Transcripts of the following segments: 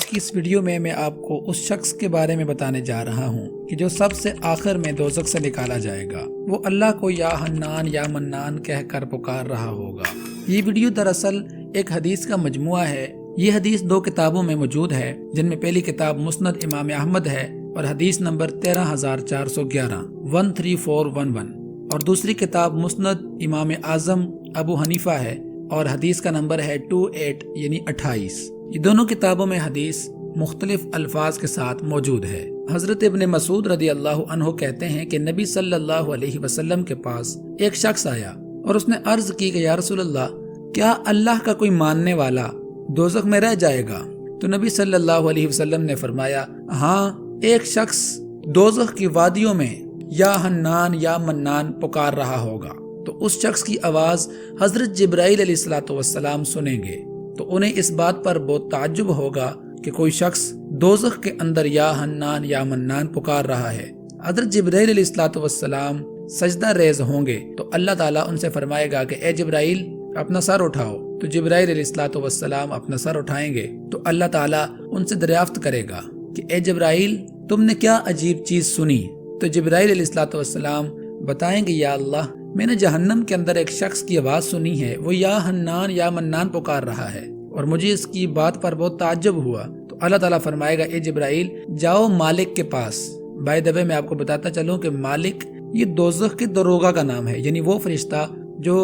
کی اس ویڈیو میں آپ کو اس شخص کے بارے میں بتانے جا رہا ہوں کہ جو سب سے آخر میں دوزخ سے نکالا جائے گا۔ وہ اللہ کو یا حنان یا منان کہہ کر پکار رہا ہوگا۔ یہ ویڈیو دراصل ایک حدیث کا مجموعہ ہے۔ یہ حدیث 2 کتابوں میں موجود ہے، جن میں پہلی کتاب مسند امام احمد ہے اور حدیث نمبر 13411 13411 اور دوسری کتاب مسند امام اعظم ابو حنیفہ ہے اور حدیث کا نمبر ہے 28 یعنی 28۔ یہ دونوں کتابوں میں حدیث مختلف الفاظ کے ساتھ موجود ہے۔ حضرت ابن مسعود رضی اللہ عنہ کہتے ہیں کہ نبی صلی اللہ علیہ وسلم کے پاس ایک شخص آیا اور اس نے عرض کی کہ یا رسول اللہ، کیا اللہ کا کوئی ماننے والا دوزخ میں رہ جائے گا؟ تو نبی صلی اللہ علیہ وسلم نے فرمایا، ہاں، ایک شخص دوزخ کی وادیوں میں یا حنان یا منان پکار رہا ہوگا، تو اس شخص کی آواز حضرت جبرائیل علیہ الصلوۃ والسلام سنیں گے، تو انہیں اس بات پر بہت تعجب ہوگا کہ کوئی شخص دوزخ کے اندر یا حنان یا منان پکار رہا ہے۔ حضرت جبرائیل علیہ الصلوۃ والسلام سجدہ ریز ہوں گے تو اللہ تعالیٰ ان سے فرمائے گا کہ اے جبرائیل، اپنا سر اٹھاؤ۔ تو جبرائیل علیہ الصلوۃ والسلام اپنا سر اٹھائیں گے تو اللہ تعالیٰ ان سے دریافت کرے گا کہ اے جبرائیل، تم نے کیا عجیب چیز سنی؟ تو جبرائیل علیہ الصلوۃ والسلام بتائیں گے، یا اللہ، میں نے جہنم کے اندر ایک شخص کی آواز سنی ہے، وہ یا حنان یا منان پکار رہا ہے اور مجھے اس کی بات پر بہت تعجب ہوا۔ تو اللہ تعالیٰ فرمائے گا، اے جبرائیل، جاؤ مالک کے پاس۔ بائی دا وے میں آپ کو بتاتا چلوں کہ مالک یہ دوزخ کے دروغہ کا نام ہے، یعنی وہ فرشتہ جو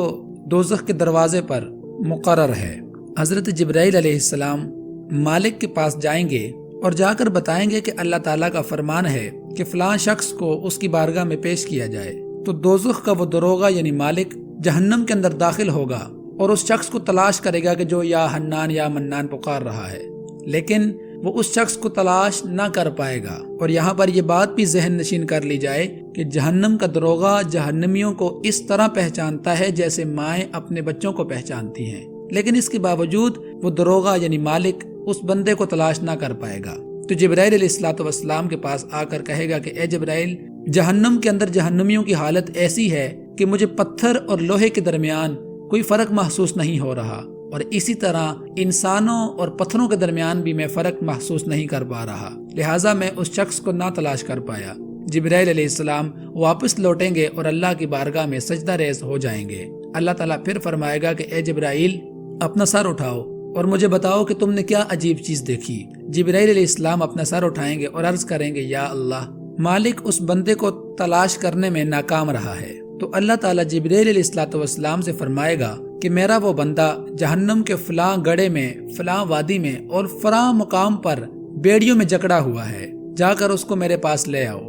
دوزخ کے دروازے پر مقرر ہے۔ حضرت جبرائیل علیہ السلام مالک کے پاس جائیں گے اور جا کر بتائیں گے کہ اللہ تعالیٰ کا فرمان ہے کہ فلاں شخص کو اس کی بارگاہ میں پیش کیا جائے۔ تو دوزخ کا وہ دروغہ یعنی مالک جہنم کے اندر داخل ہوگا اور اس شخص کو تلاش کرے گا کہ جو یا حنان یا منان پکار رہا ہے، لیکن وہ اس شخص کو تلاش نہ کر پائے گا۔ اور یہاں پر یہ بات بھی ذہن نشین کر لی جائے کہ جہنم کا دروغہ جہنمیوں کو اس طرح پہچانتا ہے جیسے مائیں اپنے بچوں کو پہچانتی ہیں، لیکن اس کے باوجود وہ دروغہ یعنی مالک اس بندے کو تلاش نہ کر پائے گا۔ تو جبرائیل علیہ الصلوۃ والسلام کے پاس آ کر کہے گا کہ اے جبرائیل، جہنم کے اندر جہنمیوں کی حالت ایسی ہے کہ مجھے پتھر اور لوہے کے درمیان کوئی فرق محسوس نہیں ہو رہا، اور اسی طرح انسانوں اور پتھروں کے درمیان بھی میں فرق محسوس نہیں کر پا رہا، لہٰذا میں اس شخص کو نہ تلاش کر پایا۔ جبرائیل علیہ السلام واپس لوٹیں گے اور اللہ کی بارگاہ میں سجدہ ریز ہو جائیں گے۔ اللہ تعالیٰ پھر فرمائے گا کہ اے جبرائیل، اپنا سر اٹھاؤ اور مجھے بتاؤ کہ تم نے کیا عجیب چیز دیکھی۔ جبرائیل علیہ السلام اپنا سر اٹھائیں گے اور عرض کریں گے، یا اللہ، مالک اس بندے کو تلاش کرنے میں ناکام رہا ہے۔ تو اللہ تعالیٰ جبرائیل علیہ الصلوۃ والسلام سے فرمائے گا کہ میرا وہ بندہ جہنم کے فلاں گڑھے میں، فلاں وادی میں اور فلاں مقام پر بیڑیوں میں جکڑا ہوا ہے، جا کر اس کو میرے پاس لے آؤ۔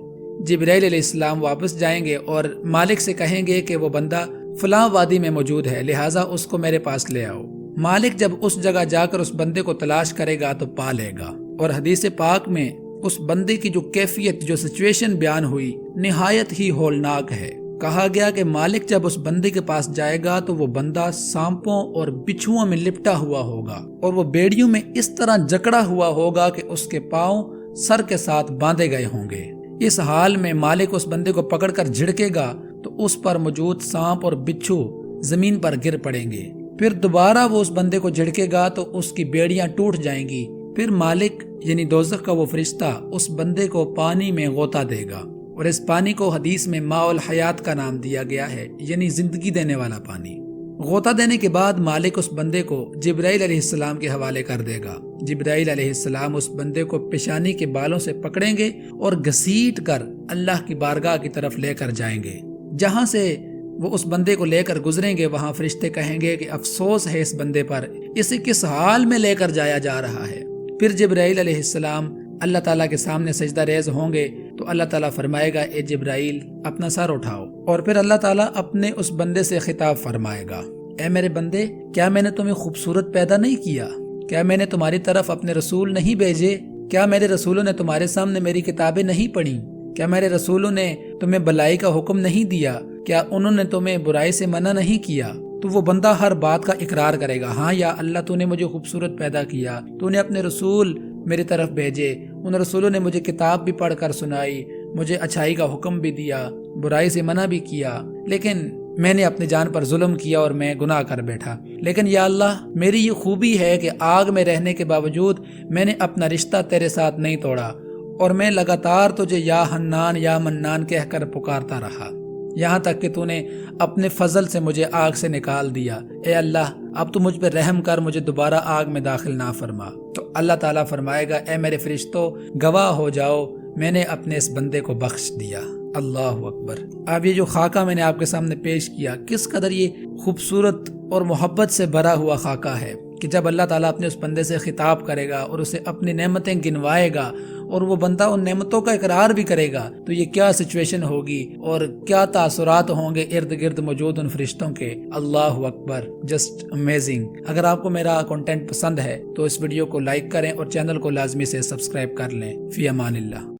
جبرائیل علیہ السلام واپس جائیں گے اور مالک سے کہیں گے کہ وہ بندہ فلاں وادی میں موجود ہے، لہٰذا اس کو میرے پاس لے آؤ۔ مالک جب اس جگہ جا کر اس بندے کو تلاش کرے گا تو پا لے گا۔ اور حدیث پاک میں اس بندے کی جو کیفیت، جو سچویشن بیان ہوئی، نہایت ہی ہولناک ہے۔ کہا گیا کہ مالک جب اس بندے کے پاس جائے گا تو وہ بندہ سانپوں اور بچھوؤں میں لپٹا ہوا ہوگا اور وہ بیڑیوں میں اس طرح جکڑا ہوا ہوگا کہ اس کے پاؤں سر کے ساتھ باندھے گئے ہوں گے۔ اس حال میں مالک اس بندے کو پکڑ کر جھڑکے گا تو اس پر موجود سانپ اور بچھو زمین پر گر پڑیں گے۔ پھر دوبارہ وہ اس بندے کو جھڑکے گا تو اس کی بیڑیاں ٹوٹ جائیں گی۔ پھر مالک یعنی دوزخ کا وہ فرشتہ اس بندے کو پانی میں غوطہ دے گا، اور اس پانی کو حدیث میں ماء الحیات کا نام دیا گیا ہے، یعنی زندگی دینے والا پانی۔ غوطہ دینے کے بعد مالک اس بندے کو جبرائیل علیہ السلام کے حوالے کر دے گا۔ جبرائیل علیہ السلام اس بندے کو پیشانی کے بالوں سے پکڑیں گے اور گھسیٹ کر اللہ کی بارگاہ کی طرف لے کر جائیں گے۔ جہاں سے وہ اس بندے کو لے کر گزریں گے، وہاں فرشتے کہیں گے کہ افسوس ہے اس بندے پر، اسے کس حال میں لے کر جایا جا رہا ہے۔ پھر جبرائیل علیہ السلام اللہ تعالیٰ کے سامنے سجدہ ریز ہوں گے تو اللہ تعالیٰ فرمائے گا، اے جبرائیل، اپنا سر اٹھاؤ۔ اور پھر اللہ تعالیٰ اپنے اس بندے سے خطاب فرمائے گا، اے میرے بندے، کیا میں نے تمہیں خوبصورت پیدا نہیں کیا؟ کیا میں نے تمہاری طرف اپنے رسول نہیں بھیجے؟ کیا میرے رسولوں نے تمہارے سامنے میری کتابیں نہیں پڑھی؟ کیا میرے رسولوں نے تمہیں بھلائی کا حکم نہیں دیا؟ کیا انہوں نے تمہیں برائی سے منع نہیں کیا؟ تو وہ بندہ ہر بات کا اقرار کرے گا، ہاں یا اللہ، تو نے مجھے خوبصورت پیدا کیا، تو نے اپنے رسول میری طرف بھیجے، ان رسولوں نے مجھے کتاب بھی پڑھ کر سنائی، مجھے اچھائی کا حکم بھی دیا، برائی سے منع بھی کیا، لیکن میں نے اپنی جان پر ظلم کیا اور میں گناہ کر بیٹھا، لیکن یا اللہ میری یہ خوبی ہے کہ آگ میں رہنے کے باوجود میں نے اپنا رشتہ تیرے ساتھ نہیں توڑا اور میں لگاتار تجھے یا حنان یا منان کہہ کر پکارتا رہا، یہاں تک کہ تو نے اپنے فضل سے مجھے آگ سے نکال دیا۔ اے اللہ اب تو مجھ پہ رحم کر، مجھے دوبارہ آگ میں داخل نہ فرما۔ تو اللہ تعالیٰ فرمائے گا اے میرے فرشتوں گواہ ہو جاؤ، میں نے اپنے اس بندے کو بخش دیا۔ اللہ اکبر۔ اب یہ جو خاکہ میں نے آپ کے سامنے پیش کیا کس قدر یہ خوبصورت اور محبت سے بھرا ہوا خاکہ ہے کہ جب اللہ تعالیٰ اپنے اس بندے سے خطاب کرے گا اور اسے اپنی نعمتیں گنوائے گا اور وہ بندہ ان نعمتوں کا اقرار بھی کرے گا تو یہ کیا سچویشن ہوگی اور کیا تاثرات ہوں گے ارد گرد موجود ان فرشتوں کے۔ اللہ اکبر، جسٹ امیزنگ۔ اگر آپ کو میرا کنٹینٹ پسند ہے تو اس ویڈیو کو لائک کریں اور چینل کو لازمی سے سبسکرائب کر لیں۔ فی امان اللہ۔